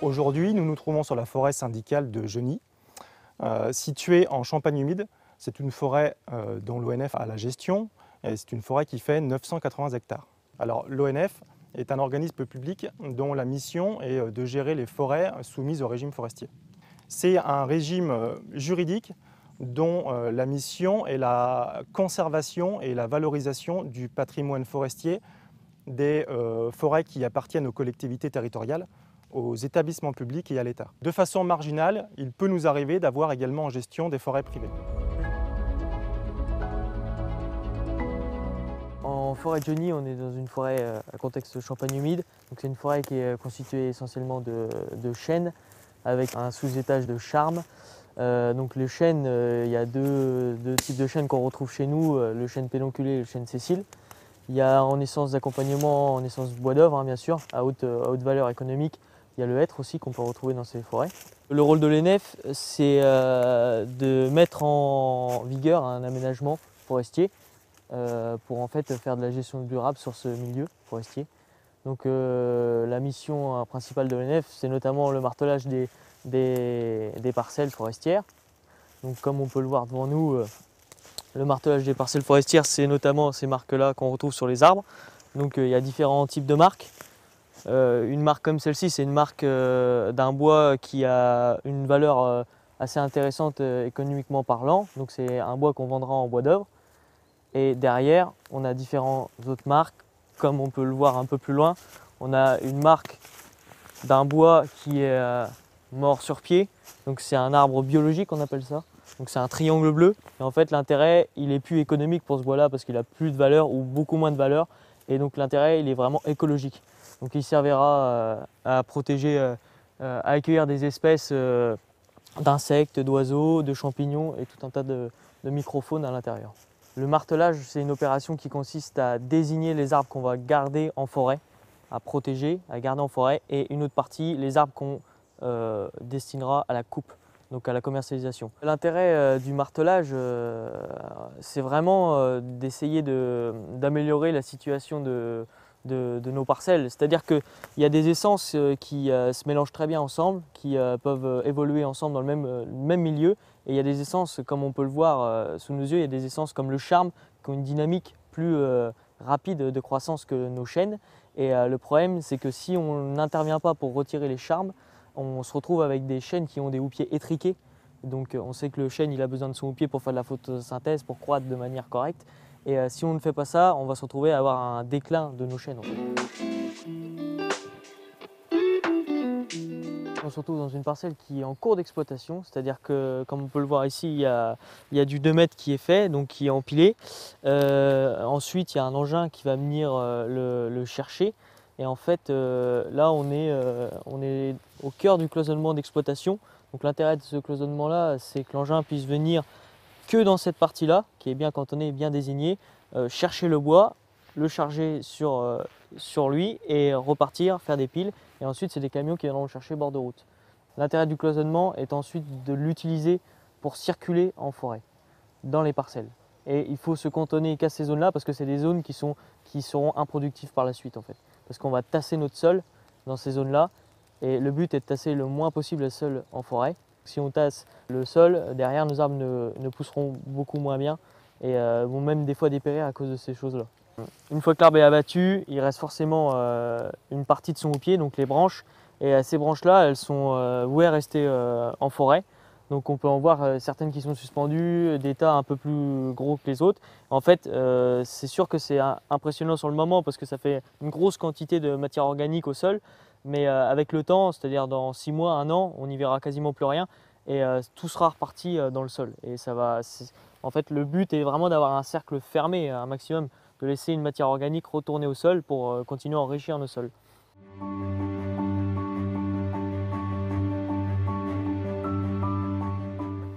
Aujourd'hui, nous nous trouvons sur la forêt syndicale de Geny, située en Champagne humide. C'est une forêt dont l'ONF a la gestion et c'est une forêt qui fait 980 hectares. Alors l'ONF est un organisme public dont la mission est de gérer les forêts soumises au régime forestier. C'est un régime juridique dont la mission est la conservation et la valorisation du patrimoine forestier des forêts qui appartiennent aux collectivités territoriales, aux établissements publics et à l'État. De façon marginale, il peut nous arriver d'avoir également en gestion des forêts privées. En forêt de Geny, on est dans une forêt à contexte champagne humide. C'est une forêt qui est constituée essentiellement de chênes avec un sous-étage de charme. Donc le chêne, il y a deux types de chênes qu'on retrouve chez nous, le chêne pédonculé et le chêne sessile. Il y a en essence d'accompagnement, en essence bois d'œuvre bien sûr, à haute valeur économique. Il y a le hêtre aussi qu'on peut retrouver dans ces forêts. Le rôle de l'ONF, c'est de mettre en vigueur un aménagement forestier pour en fait faire de la gestion durable sur ce milieu forestier. Donc la mission principale de l'ONF, c'est notamment le martelage des parcelles forestières. Donc comme on peut le voir devant nous, le martelage des parcelles forestières, c'est notamment ces marques-là qu'on retrouve sur les arbres. Donc il y a différents types de marques. Une marque comme celle-ci, c'est une marque d'un bois qui a une valeur assez intéressante économiquement parlant. Donc c'est un bois qu'on vendra en bois d'œuvre. Et derrière, on a différentes autres marques, comme on peut le voir un peu plus loin. On a une marque d'un bois qui est mort sur pied. Donc c'est un arbre biologique, on appelle ça. Donc c'est un triangle bleu. Et en fait, l'intérêt, il est plus économique pour ce bois-là parce qu'il a plus de valeur ou beaucoup moins de valeur. Et donc l'intérêt, il est vraiment écologique. Donc il servira à protéger, à accueillir des espèces d'insectes, d'oiseaux, de champignons et tout un tas de microfaunes à l'intérieur. Le martelage, c'est une opération qui consiste à désigner les arbres qu'on va garder en forêt, à protéger, à garder en forêt, et une autre partie, les arbres qu'on destinera à la coupe, donc à la commercialisation. L'intérêt du martelage, c'est vraiment d'essayer d'améliorer la situation de nos parcelles. C'est-à-dire qu'il y a des essences qui se mélangent très bien ensemble, qui peuvent évoluer ensemble dans le même milieu. Et il y a des essences, comme on peut le voir sous nos yeux, il y a des essences comme le charme, qui ont une dynamique plus rapide de croissance que nos chênes. Et le problème, c'est que si on n'intervient pas pour retirer les charmes, on se retrouve avec des chênes qui ont des houppiers étriqués. Donc on sait que le chêne, il a besoin de son houppier pour faire de la photosynthèse, pour croître de manière correcte. Et si on ne fait pas ça, on va se retrouver à avoir un déclin de nos chênes. On se retrouve dans une parcelle qui est en cours d'exploitation, c'est-à-dire que, comme on peut le voir ici, il y a du 2 mètres qui est fait, donc qui est empilé. Ensuite, il y a un engin qui va venir le chercher. Et en fait, là, on est au cœur du cloisonnement d'exploitation. Donc l'intérêt de ce cloisonnement-là, c'est que l'engin puisse venir que dans cette partie-là, qui est bien cantonnée et bien désignée, chercher le bois, le charger sur lui et repartir, faire des piles. Et ensuite, c'est des camions qui viendront le chercher bord de route. L'intérêt du cloisonnement est ensuite de l'utiliser pour circuler en forêt, dans les parcelles. Et il faut se cantonner qu'à ces zones-là parce que c'est des zones qui seront improductives par la suite en fait. Parce qu'on va tasser notre sol dans ces zones-là et le but est de tasser le moins possible le sol en forêt. Si on tasse le sol, derrière nos arbres ne pousseront beaucoup moins bien et vont même des fois dépérir à cause de ces choses-là. Une fois que l'arbre est abattu, il reste forcément une partie de son houppier, donc les branches. Et ces branches-là, elles sont vouées à rester en forêt. Donc on peut en voir certaines qui sont suspendues, des tas un peu plus gros que les autres. En fait, c'est sûr que c'est impressionnant sur le moment parce que ça fait une grosse quantité de matière organique au sol. Mais avec le temps, c'est-à-dire dans 6 mois, 1 an, on n'y verra quasiment plus rien. Et tout sera reparti dans le sol. Et ça va, en fait, le but est vraiment d'avoir un cercle fermé, un maximum, de laisser une matière organique retourner au sol pour continuer à enrichir nos sols.